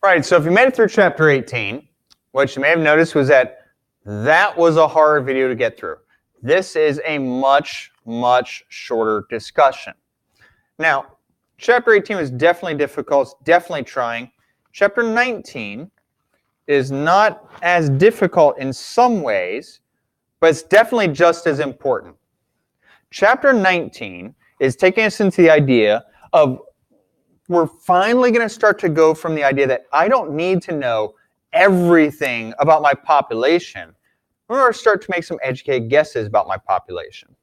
Right, so if you made it through chapter 18, what you may have noticed was that was a hard video to get through. This is a much, much shorter discussion. Now, chapter 18 was definitely difficult, it's definitely trying. Chapter 19 is not as difficult in some ways, but it's definitely just as important. Chapter 19 is taking us into the idea of we're finally going to start to go from the idea that I don't need to know everything about my population. We're going to start to make some educated guesses about my population.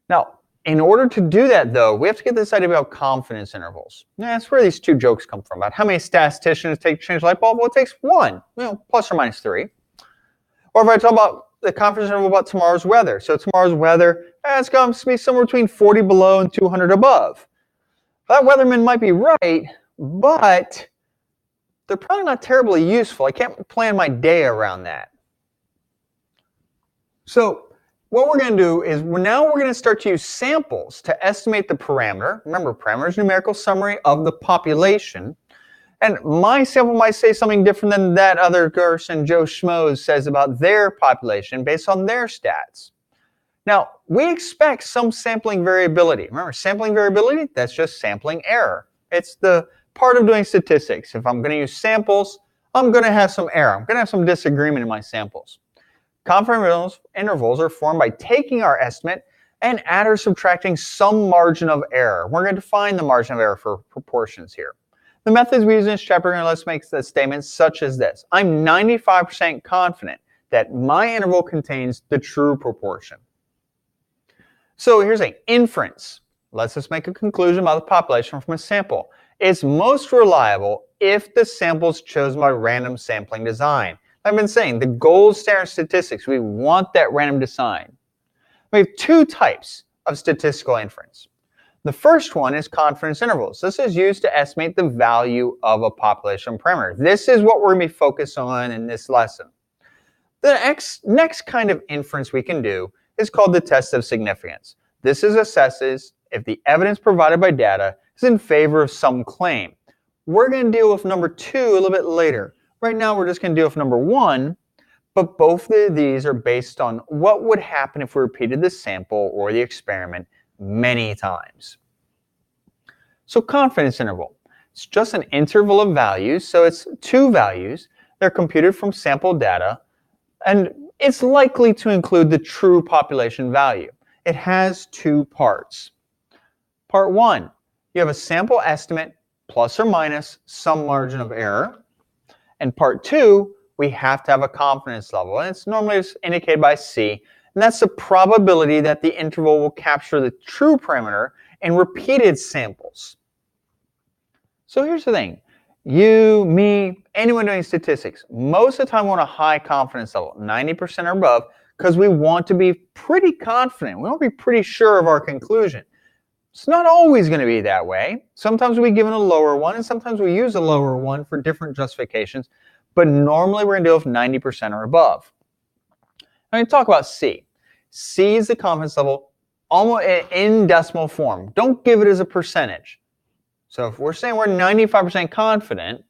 Now, in order to do that, though, we have to get this idea about confidence intervals. Now, that's where these two jokes come from. About how many statisticians take to change a light bulb? Well, it takes one, plus or minus 3. Or if I talk about the confidence interval about tomorrow's weather. So tomorrow's weather, it's going to be somewhere between 40 below and 200 above. That weatherman might be right, but they're probably not terribly useful. I can't plan my day around that. So what we're going to do is we're going to start to use samples to estimate the parameter. Remember, parameter is a numerical summary of the population. And my sample might say something different than that other person, Joe Schmoes, says about their population based on their stats. Now, we expect some sampling variability. Remember, sampling variability, that's just sampling error. It's the part of doing statistics. If I'm going to use samples, I'm going to have some error. I'm going to have some disagreement in my samples. Confidence intervals are formed by taking our estimate and add or subtracting some margin of error. We're going to define the margin of error for proportions here. The methods we use in this chapter are going to let us make the statements such as this. I'm 95% confident that my interval contains the true proportion. So here's an inference. Let's us make a conclusion about the population from a sample. It's most reliable if the sample is chosen by random sampling design. I've been saying the gold standard statistics, we want that random design. We have two types of statistical inference. The first one is confidence intervals. This is used to estimate the value of a population parameter. This is what we're going to be focused on in this lesson. The next kind of inference we can do is called the test of significance. This assesses if the evidence provided by data is in favor of some claim. We're going to deal with number 2 a little bit later. Right now we're just going to deal with number 1, but both of these are based on what would happen if we repeated the sample or the experiment many times. So confidence interval. It's just an interval of values, so it's 2 values. They're computed from sample data, and it's likely to include the true population value. It has 2 parts. Part 1, you have a sample estimate plus or minus some margin of error. And part 2, we have to have a confidence level, and it's normally indicated by C, and that's the probability that the interval will capture the true parameter in repeated samples. So here's the thing. You, me, anyone doing statistics, most of the time we want a high confidence level, 90% or above, because we want to be pretty confident. We want to be pretty sure of our conclusion. It's not always going to be that way. Sometimes we give it a lower one, and sometimes we use a lower one for different justifications, but normally we're going to deal with 90% or above. I'm going to talk about C. C is the confidence level almost in decimal form. Don't give it as a percentage. So if we're saying we're 95% confident,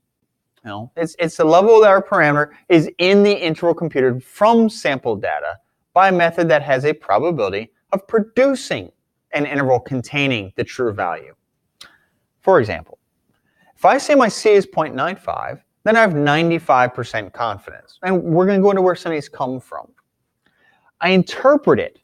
it's the level that our parameter is in the interval computed from sample data by a method that has a probability of producing an interval containing the true value. For example, if I say my C is 0.95, then I have 95% confidence. And we're going to go into where some of these come from. I interpret it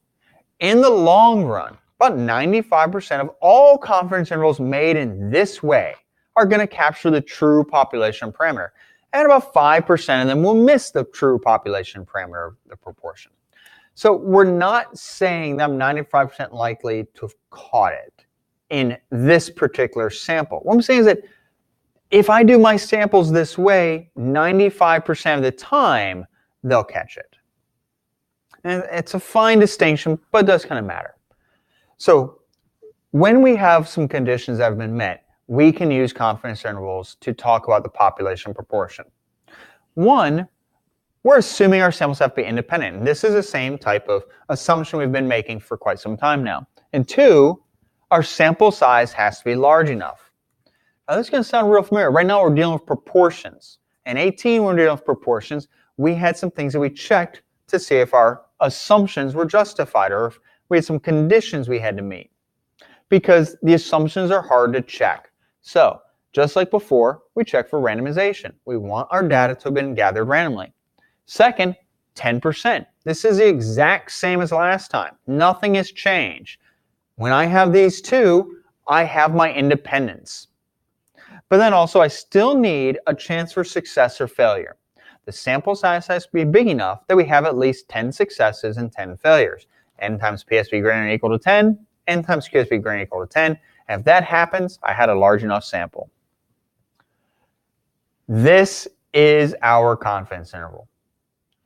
in the long run. About 95% of all confidence intervals made in this way are going to capture the true population parameter. And about 5% of them will miss the true population parameter of the proportion. So we're not saying that I'm 95% likely to have caught it in this particular sample. What I'm saying is that if I do my samples this way, 95% of the time, they'll catch it. And it's a fine distinction, but it does kind of matter. So when we have some conditions that have been met, we can use confidence intervals to talk about the population proportion. 1, we're assuming our samples have to be independent. And this is the same type of assumption we've been making for quite some time now. And 2, our sample size has to be large enough. Now, this is going to sound real familiar. Right now, we're dealing with proportions. In 18, we're dealing with proportions. We had some things that we checked to see if our assumptions were justified or if we had some conditions we had to meet. Because the assumptions are hard to check. So, just like before, we check for randomization. We want our data to have been gathered randomly. Second, 10%. This is the exact same as last time. Nothing has changed. When I have these two, I have my independence. But then also, I still need a chance for success or failure. The sample size has to be big enough that we have at least 10 successes and 10 failures. N times PSP greater than or equal to 10, N times QSP greater than or equal to 10. And if that happens, I had a large enough sample. This is our confidence interval.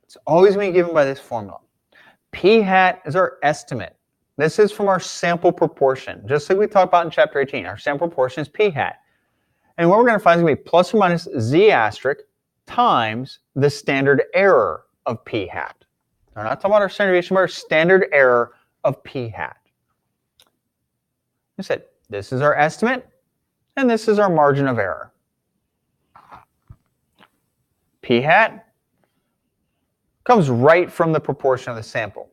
It's always being given by this formula. P hat is our estimate. This is from our sample proportion. Just like we talked about in chapter 18, our sample proportion is P hat. And what we're going to find is going to be plus or minus Z asterisk times the standard error of P hat. We're not talking about our standard deviation, but our standard error of P hat. I said, this is our estimate, and this is our margin of error. P hat comes right from the proportion of the sample.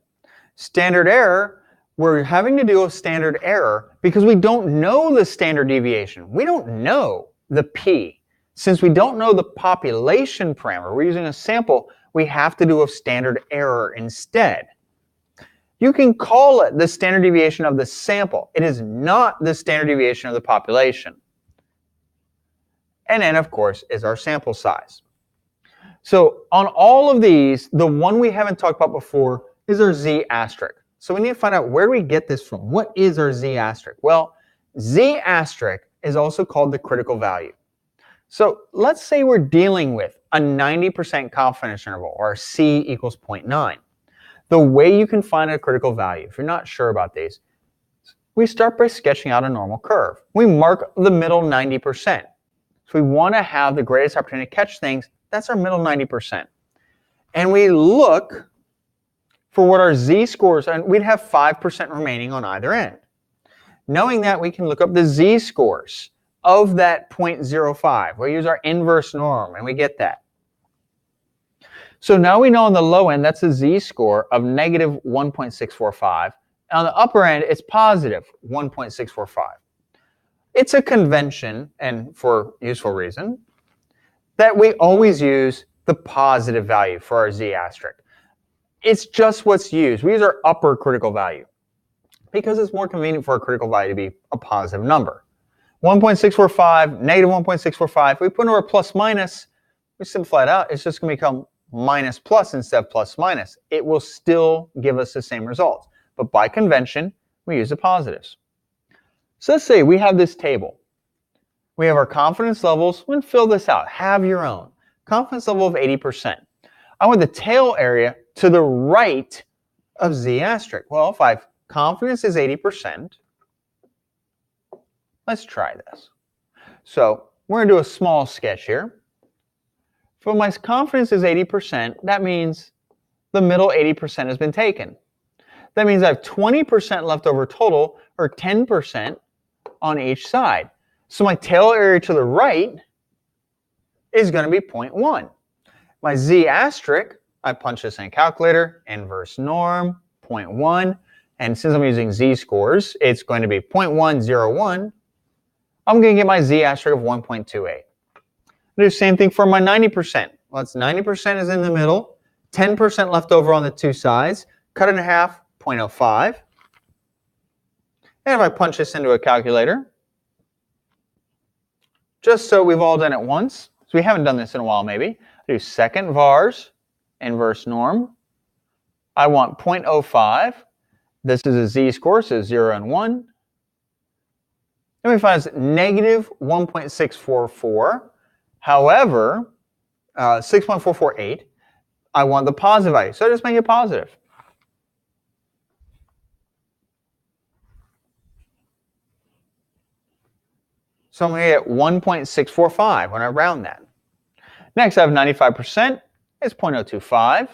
Standard error, we're having to deal with standard error because we don't know the standard deviation. We don't know the P. Since we don't know the population parameter, we're using a sample, we have to do a standard error instead. You can call it the standard deviation of the sample. It is not the standard deviation of the population. And N, of course, is our sample size. So on all of these, the one we haven't talked about before is our Z asterisk. So we need to find out where do we get this from. What is our Z asterisk? Well, Z asterisk is also called the critical value. So let's say we're dealing with a 90% confidence interval, or C equals 0.9. The way you can find a critical value, if you're not sure about these, we start by sketching out a normal curve. We mark the middle 90%. So we want to have the greatest opportunity to catch things. That's our middle 90%. And we look for what our Z scores are, and we'd have 5% remaining on either end. Knowing that, we can look up the Z scores of that 0.05. We'll use our inverse norm, and we get that. So now we know on the low end, that's a Z score of negative 1.645. And on the upper end, it's positive 1.645. It's a convention, and for useful reason, that we always use the positive value for our Z asterisk. It's just what's used. We use our upper critical value because it's more convenient for our critical value to be a positive number. 1.645, negative 1.645. If we put in our plus minus, we simplify it out. It's just going to become minus plus instead of plus minus. It will still give us the same results. But by convention, we use the positives. So let's say we have this table. We have our confidence levels. We're going to fill this out. Have your own. Confidence level of 80%. I want the tail area to the right of Z asterisk. Well, if I've confidence is 80%, let's try this. So we're going to do a small sketch here. For my confidence is 80%, that means the middle 80% has been taken. That means I have 20% left over total, or 10% on each side. So my tail area to the right is going to be 0.1. My Z asterisk, I punch this in a calculator, inverse norm, 0.1. And since I'm using Z scores, it's going to be 0.101. I'm going to get my Z asterisk of 1.28. Do the same thing for my 90%. Well, it's 90% is in the middle, 10% left over on the two sides, cut it in half, 0.05. And if I punch this into a calculator, just so we've all done it once, so we haven't done this in a while maybe, I do second vars, inverse norm. I want 0.05. This is a Z score, so 0 and 1. Then we find it's negative 1.644. However, 6.448, I want the positive value, so I just make it positive. So I'm going to get 1.645 when I round that. Next, I have 95%. It's 0.025,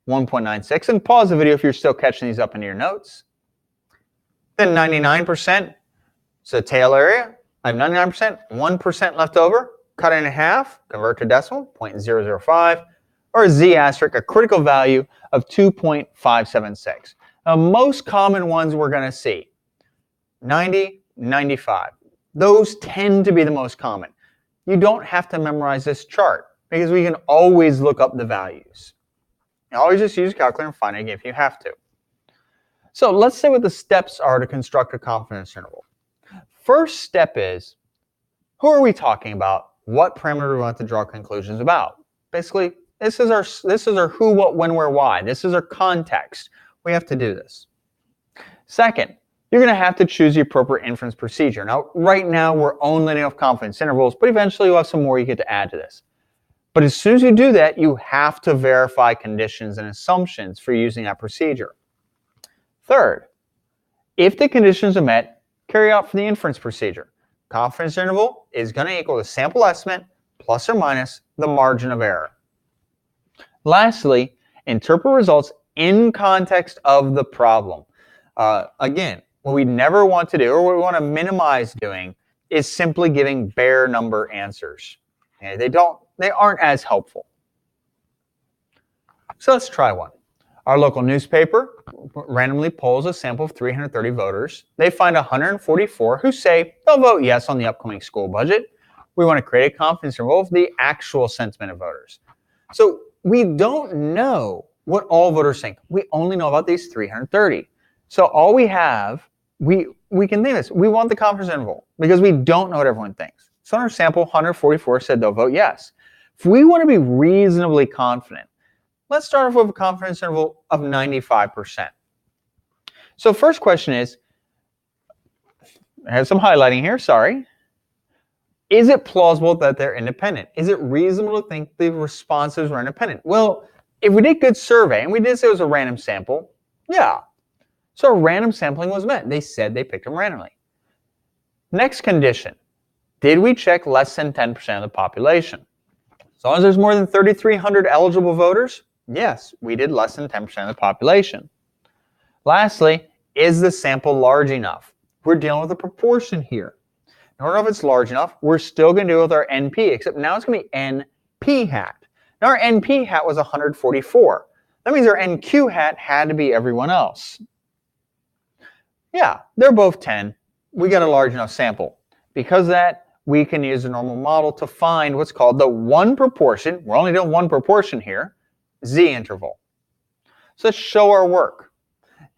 1.96, and pause the video if you're still catching these up into your notes. Then 99%, so tail area, I have 99%, 1% left over, cut it in half, convert to decimal, 0.005, or a z asterisk, a critical value of 2.576. Now, most common ones we're going to see, 90, 95. Those tend to be the most common. You don't have to memorize this chart because we can always look up the values. You always just use a calculator and find it if you have to. So let's say what the steps are to construct a confidence interval. First step is, who are we talking about? What parameter do we want to draw conclusions about? Basically, this is our who, what, when, where, why. This is our context. We have to do this. Second, you're going to have to choose the appropriate inference procedure. Now, right now, we're only letting off confidence intervals, but eventually you'll have some more you get to add to this. But as soon as you do that, you have to verify conditions and assumptions for using that procedure. Third, if the conditions are met, carry out for the inference procedure. Confidence interval is going to equal the sample estimate plus or minus the margin of error. Lastly, interpret results in context of the problem. Again, what we never want to do, or what we want to minimize doing, is simply giving bare number answers. Okay? They aren't as helpful. So let's try one. Our local newspaper randomly polls a sample of 330 voters. They find 144 who say they'll vote yes on the upcoming school budget. We want to create a confidence interval of the actual sentiment of voters. So we don't know what all voters think. We only know about these 330. So all we have, we can think this. We want the confidence interval because we don't know what everyone thinks. So in our sample, 144 said they'll vote yes. If we want to be reasonably confident, let's start off with a confidence interval of 95%. So first question is, I have some highlighting here, sorry. Is it plausible that they're independent? Is it reasonable to think the responses were independent? Well, if we did good survey, and we did say it was a random sample, yeah. So random sampling was met. They said they picked them randomly. Next condition, did we check less than 10% of the population? As long as there's more than 3,300 eligible voters, yes, we did less than 10% of the population. Lastly, is the sample large enough? We're dealing with a proportion here. In order if it's large enough, we're still going to deal with our NP, except now it's going to be NP hat. Now our NP hat was 144. That means our NQ hat had to be everyone else. Yeah, they're both 10. We got a large enough sample. Because of that, we can use a normal model to find what's called the one proportion. We're only doing one proportion here. Z interval. So let's show our work.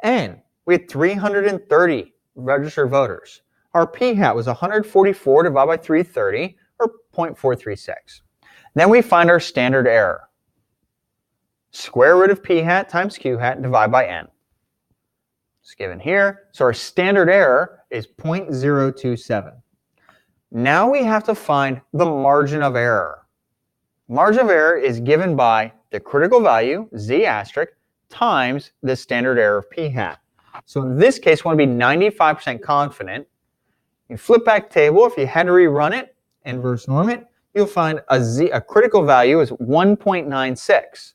And we had 330 registered voters. Our p hat was 144 divided by 330, or 0.436. Then we find our standard error. Square root of p hat times q hat divided by n. It's given here. So our standard error is 0.027. Now we have to find the margin of error. Margin of error is given by the critical value, z asterisk, times the standard error of p hat. So in this case, we want to be 95% confident. You flip back table, if you had to rerun it, inverse norm it, you'll find a critical value is 1.96.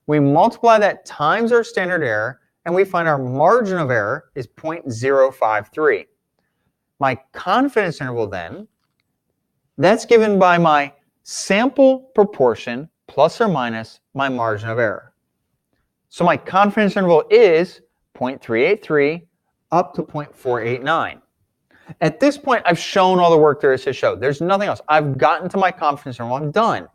We multiply that times our standard error, and we find our margin of error is 0.053. My confidence interval then, that's given by my sample proportion plus or minus my margin of error. So my confidence interval is 0.383 up to 0.489. At this point, I've shown all the work there is to show. There's nothing else. I've gotten to my confidence interval. I'm done.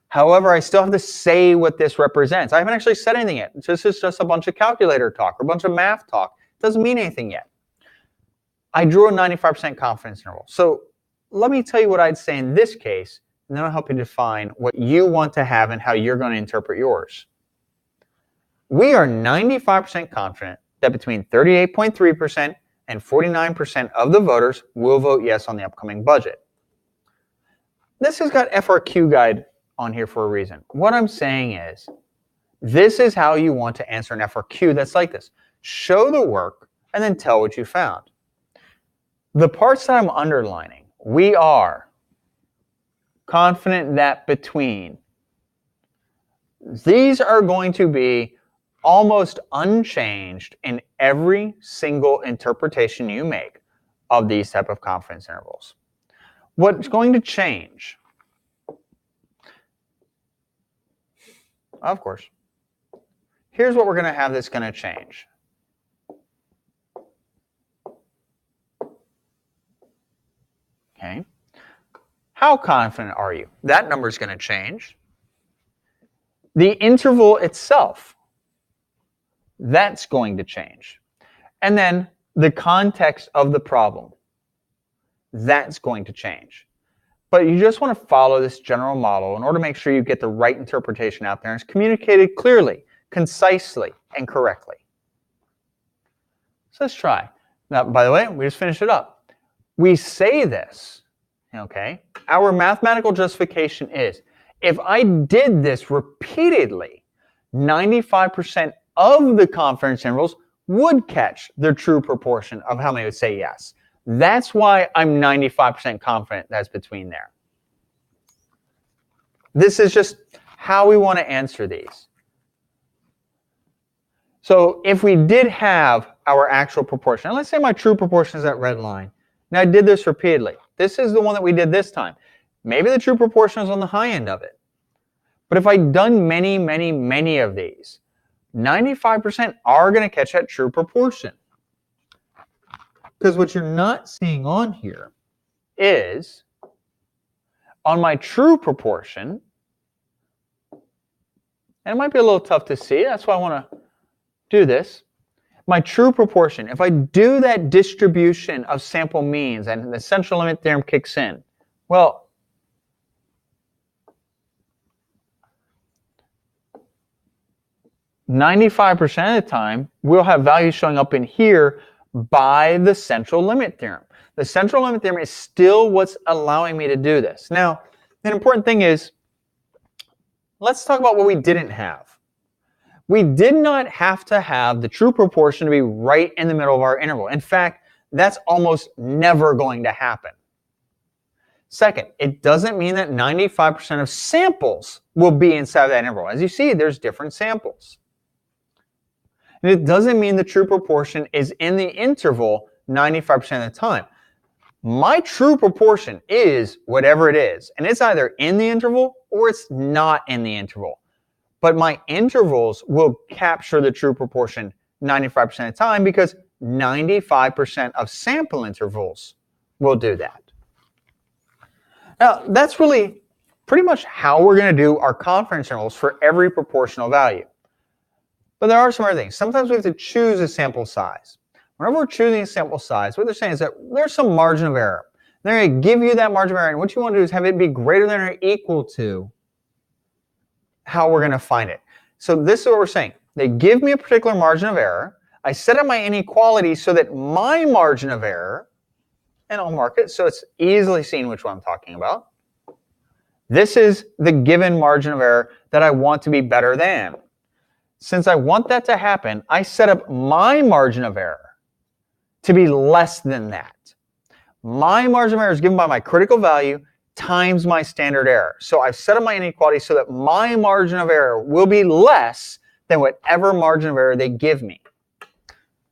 However, I still have to say what this represents. I haven't actually said anything yet. This is just a bunch of calculator talk or a bunch of math talk. It doesn't mean anything yet. I drew a 95% confidence interval. So let me tell you what I'd say in this case, and then I'll help you define what you want to have and how you're going to interpret yours. We are 95% confident that between 38.3% and 49% of the voters will vote yes on the upcoming budget. This has got FRQ guide on here for a reason. What I'm saying is, this is how you want to answer an FRQ that's like this. Show the work and then tell what you found. The parts that I'm underlining, we are confident that between. These are going to be almost unchanged in every single interpretation you make of these type of confidence intervals. What's going to change? Of course. Here's what we're going to have that's going to change. Okay. How confident are you? That number is going to change. The interval itself, that's going to change. And then the context of the problem, that's going to change. But you just want to follow this general model in order to make sure you get the right interpretation out there and it's communicated clearly, concisely, and correctly. So let's try. Now, by the way, we just finished it up. We say this, okay? Our mathematical justification is, if I did this repeatedly, 95% of the confidence intervals would catch the true proportion of how many would say yes. That's why I'm 95% confident that's between there. This is just how we want to answer these. So if we did have our actual proportion, and let's say my true proportion is that red line. Now I did this repeatedly. This is the one that we did this time. Maybe the true proportion is on the high end of it. But if I'd done many, many, many of these, 95% are going to catch that true proportion. Because what you're not seeing on here is, on my true proportion, and it might be a little tough to see, that's why I want to do this. My true proportion, if I do that distribution of sample means and the central limit theorem kicks in, well, 95% of the time, we'll have values showing up in here by the central limit theorem. The central limit theorem is still what's allowing me to do this. Now, an important thing is, let's talk about what we didn't have. We did not have to have the true proportion to be right in the middle of our interval. In fact, that's almost never going to happen. Second, it doesn't mean that 95% of samples will be inside of that interval. As you see, there's different samples. And it doesn't mean the true proportion is in the interval 95% of the time. My true proportion is whatever it is, and it's either in the interval or it's not in the interval. But my intervals will capture the true proportion 95% of the time because 95% of sample intervals will do that. Now, that's really pretty much how we're going to do our confidence intervals for every proportional value. But there are some other things. Sometimes we have to choose a sample size. Whenever we're choosing a sample size, what they're saying is that there's some margin of error. They're going to give you that margin of error, and what you want to do is have it be greater than or equal to how we're going to find it. So this is what we're saying. They give me a particular margin of error. I set up my inequality so that my margin of error, and I'll mark it so it's easily seen which one I'm talking about. This is the given margin of error that I want to be better than. Since I want that to happen, I set up my margin of error to be less than that. My margin of error is given by my critical value times my standard error. So I've set up my inequality so that my margin of error will be less than whatever margin of error they give me.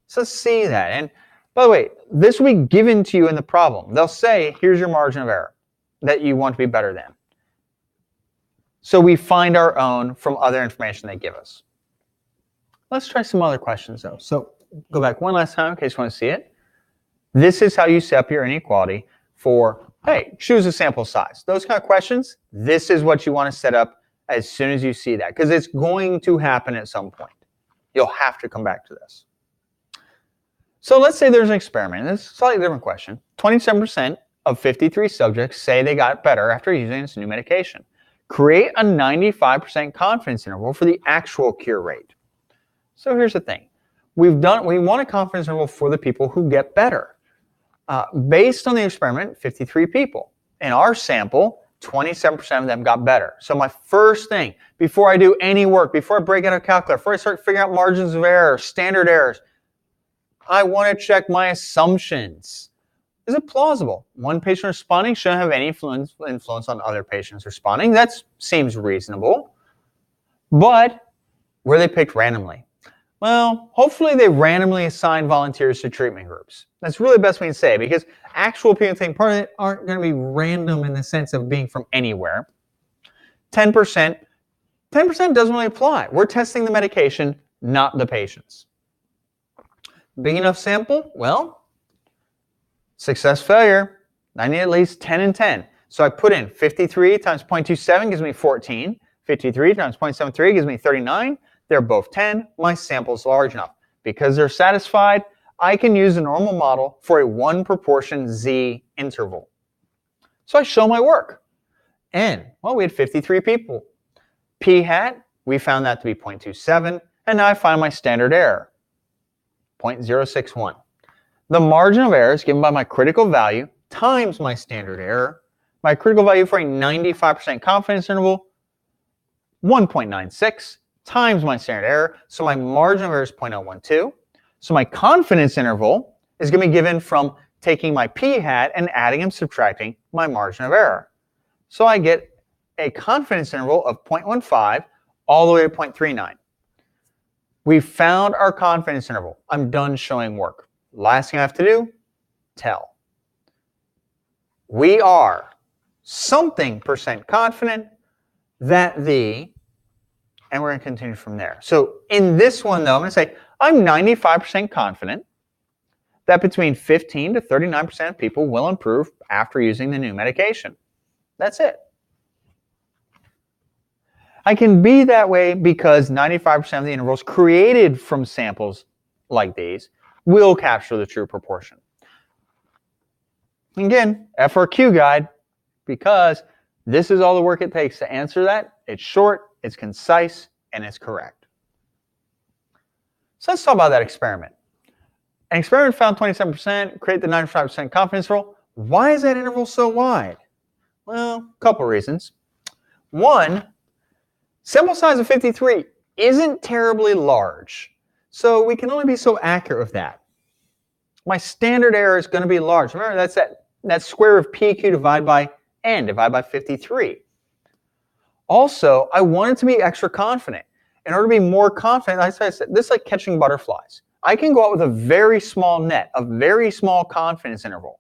So see that. And by the way, this will be given to you in the problem. They'll say, here's your margin of error that you want to be better than. So we find our own from other information they give us. Let's try some other questions though. So go back one last time in case you want to see it. This is how you set up your inequality for, hey, choose a sample size. Those kind of questions, this is what you want to set up as soon as you see that, because it's going to happen at some point. You'll have to come back to this. So let's say there's an experiment. This is a slightly different question. 27% of 53 subjects say they got better after using this new medication. Create a 95% confidence interval for the actual cure rate. So here's the thing. We want a confidence interval for the people who get better. Based on the experiment, 53 people. In our sample, 27% of them got better. So my first thing, before I do any work, before I break out a calculator, before I start figuring out margins of error, standard errors, I want to check my assumptions. Is it plausible? One patient responding shouldn't have any influence on other patients responding. That seems reasonable. But were they picked randomly? Well, hopefully they randomly assign volunteers to treatment groups. That's really the best we can say, because actual people taking part in it aren't going to be random in the sense of being from anywhere. 10%, 10% doesn't really apply. We're testing the medication, not the patients. Big enough sample? Well, success failure. I need at least 10 and 10. So I put in 53 times 0.27 gives me 14. 53 times 0.73 gives me 39. They're both 10. My sample's large enough. Because they're satisfied, I can use a normal model for a 1 proportion Z interval. So I show my work. N, well, we had 53 people. P hat, we found that to be 0.27. And now I find my standard error, 0.061. The margin of error is given by my critical value times my standard error. My critical value for a 95% confidence interval, 1.96 times my standard error. So my margin of error is 0.012. So my confidence interval is going to be given from taking my p hat and adding and subtracting my margin of error. So I get a confidence interval of 0.15 all the way to 0.39. We found our confidence interval. I'm done showing work. Last thing I have to do, tell. We are something percent confident that the, and we're going to continue from there. So in this one, though, I'm going to say I'm 95% confident that between 15 to 39% of people will improve after using the new medication. That's it. I can be that way because 95% of the intervals created from samples like these will capture the true proportion. Again, FRQ guide, because this is all the work it takes to answer that. It's short, it's concise, and it's correct. So let's talk about that experiment. An experiment found 27%, create the 95% confidence interval. Why is that interval so wide? Well, a couple reasons. One, sample size of 53 isn't terribly large, so we can only be so accurate with that. My standard error is going to be large. Remember, that's that square of PQ divided by N, divided by 53. Also, I wanted to be extra confident. In order to be more confident, like I said, this is like catching butterflies. I can go out with a very small net, a very small confidence interval,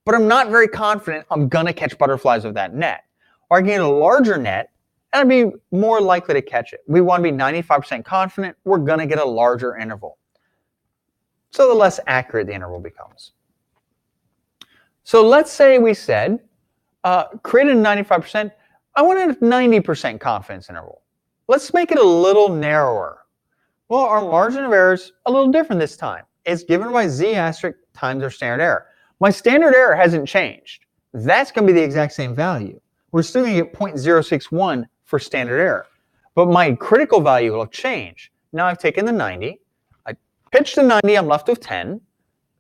but I'm not very confident I'm going to catch butterflies with that net. Or I can get a larger net, and I'd be more likely to catch it. We want to be 95% confident, we're going to get a larger interval. So the less accurate the interval becomes. So let's say we said, created a 95%, I wanted a 90% confidence interval. Let's make it a little narrower. Well, our margin of error is a little different this time. It's given by Z asterisk times our standard error. My standard error hasn't changed. That's going to be the exact same value. We're still going to get 0.061 for standard error. But my critical value will have changed. Now I've taken the 90. I pitched the 90. I'm left with 10.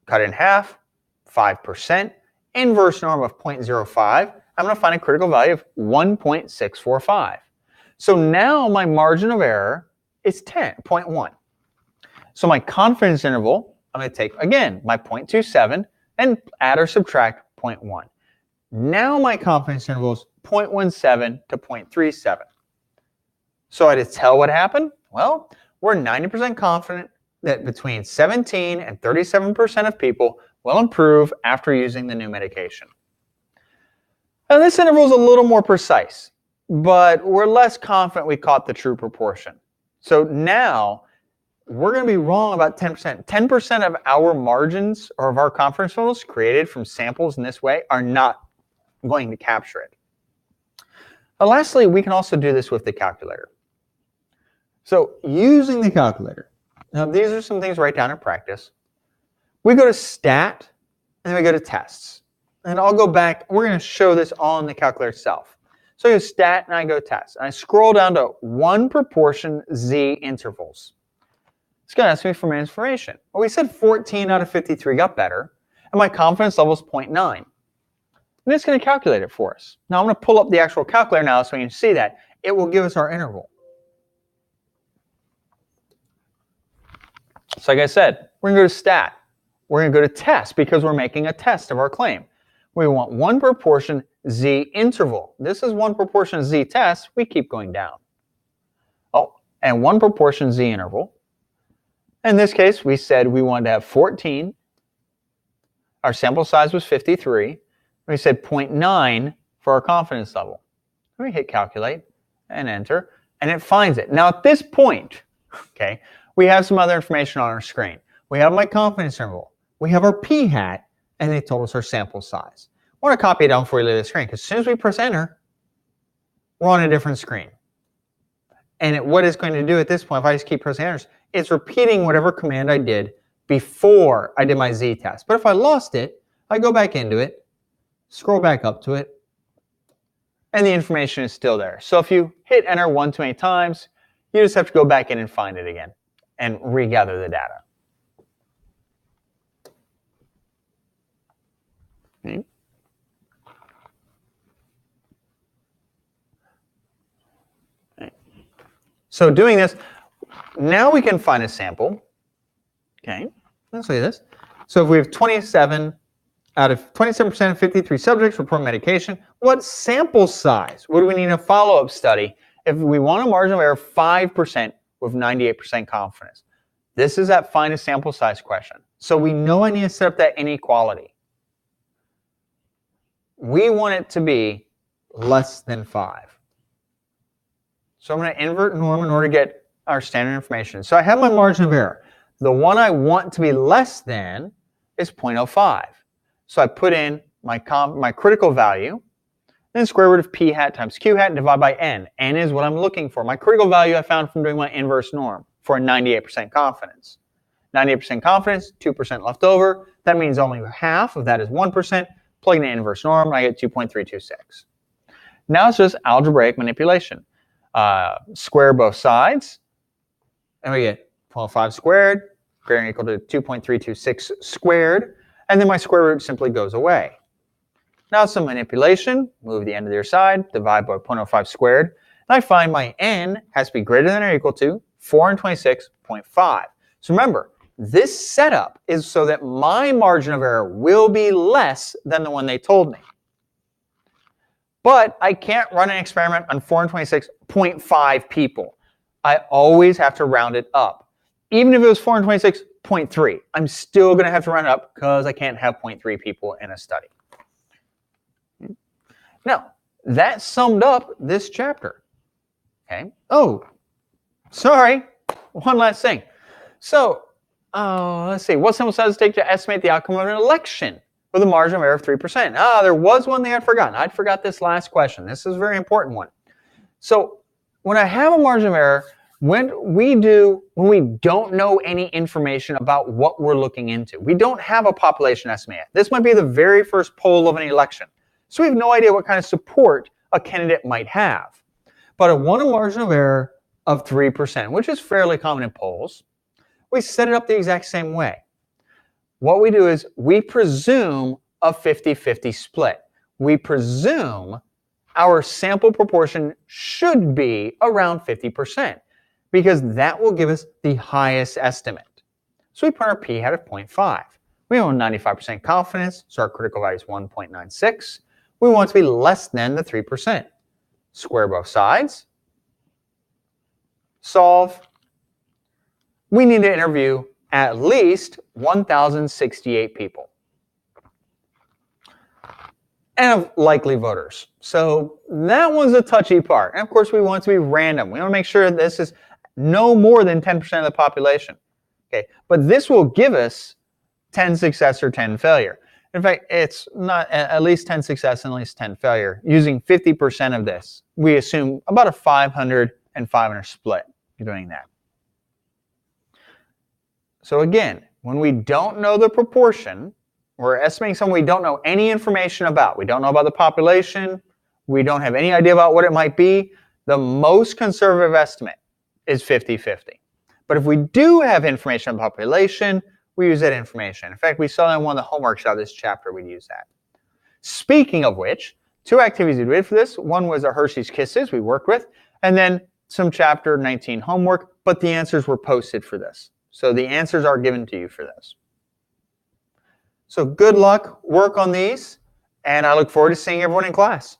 Cut it in half. 5%. Inverse norm of 0.05. I'm going to find a critical value of 1.645. So now my margin of error is 0.1. So my confidence interval, I'm going to take, again, my 0.27 and add or subtract 0.1. Now my confidence interval is 0.17 to 0.37. So I had to tell what happened? Well, we're 90% confident that between 17 and 37% of people will improve after using the new medication. Now this interval is a little more precise, but we're less confident we caught the true proportion. So now we're going to be wrong about 10%. 10% of our margins or of our confidence intervals created from samples in this way are not going to capture it. Lastly, we can also do this with the calculator. So using the calculator, now these are some things to write down in practice. We go to stat and then we go to tests. And I'll go back, we're going to show this all in the calculator itself. So I go stat and I go test. And I scroll down to 1 proportion Z intervals. It's going to ask me for my information. Well, we said 14 out of 53 got better, and my confidence level is 0.9. And it's going to calculate it for us. Now I'm going to pull up the actual calculator now so you can see that. It will give us our interval. So like I said, we're going to go to stat. We're going to go to test because we're making a test of our claim. We want 1 proportion Z interval. This is 1 proportion Z test. We keep going down. Oh, and 1 proportion Z interval. In this case, we said we wanted to have 14. Our sample size was 53. We said 0.9 for our confidence level. We hit calculate and enter, and it finds it. Now at this point, okay, we have some other information on our screen. We have my confidence interval. We have our p-hat, and they told us our sample size. I want to copy it down before we leave the screen, because as soon as we press enter, we're on a different screen. And what it's going to do at this point, if I just keep pressing enter, it's repeating whatever command I did before I did my z-test. But if I lost it, I go back into it, scroll back up to it, and the information is still there. So if you hit enter one too many times, you just have to go back in and find it again and regather the data. Okay. So doing this, now we can find a sample. Okay, let's look at this. So if we have 27 out of 27% of 53 subjects report medication, what sample size would we need in a follow-up study if we want a margin of error of 5% with 98% confidence? This is that finest sample size question. So we know I need to set up that inequality. We want it to be less than 5. So I'm going to invert norm in order to get our standard information. So I have my margin of error. The one I want to be less than is 0.05. So I put in my critical value, then square root of p hat times q hat and divide by n. N is what I'm looking for. My critical value I found from doing my inverse norm for a 98% confidence. 98% confidence, 2% left over. That means only half of that is 1%. Plug in the inverse norm, and I get 2.326. Now it's just algebraic manipulation. Square both sides, and we get 0.05 squared, greater than or equal to 2.326 squared, and then my square root simply goes away. Now some manipulation, move the end to the other side, divide by 0.05 squared, and I find my n has to be greater than or equal to 426.5. So remember, this setup is so that my margin of error will be less than the one they told me. But I can't run an experiment on 426.5 people. I always have to round it up. Even if it was 426.3, I'm still going to have to round it up because I can't have 0.3 people in a study. Now, that summed up this chapter. Okay. Oh, sorry. One last thing. So, let's see. What sample size does it take to estimate the outcome of an election with a margin of error of 3%? There was one thing I'd forgotten. I'd forgot this last question. This is a very important one. So when I have a margin of error, when we don't know any information about what we're looking into, we don't have a population estimate yet. This might be the very first poll of an election. So we have no idea what kind of support a candidate might have. But I want a margin of error of 3%, which is fairly common in polls. We set it up the exact same way. What we do is we presume a 50-50 split. We presume our sample proportion should be around 50% because that will give us the highest estimate. So we put our p-hat at 0.5. We have 95% confidence, so our critical value is 1.96. We want to be less than the 3%. Square both sides. Solve. We need to interview at least 1,068 people and of likely voters. So that was a touchy part. And of course, we want it to be random. We want to make sure this is no more than 10% of the population. Okay, but this will give us 10 success or 10 failure. In fact, it's not at least 10 success and at least 10 failure. Using 50% of this, we assume about a 500 and 500 split doing that. So again, when we don't know the proportion, we're estimating something we don't know any information about. We don't know about the population. We don't have any idea about what it might be. The most conservative estimate is 50-50. But if we do have information on the population, we use that information. In fact, we saw in one of the homeworks out of this chapter, we'd use that. Speaking of which, 2 activities we did for this. One was a Hershey's Kisses we worked with, and then some chapter 19 homework, but the answers were posted for this. So the answers are given to you for this. So good luck, work on these, and I look forward to seeing everyone in class.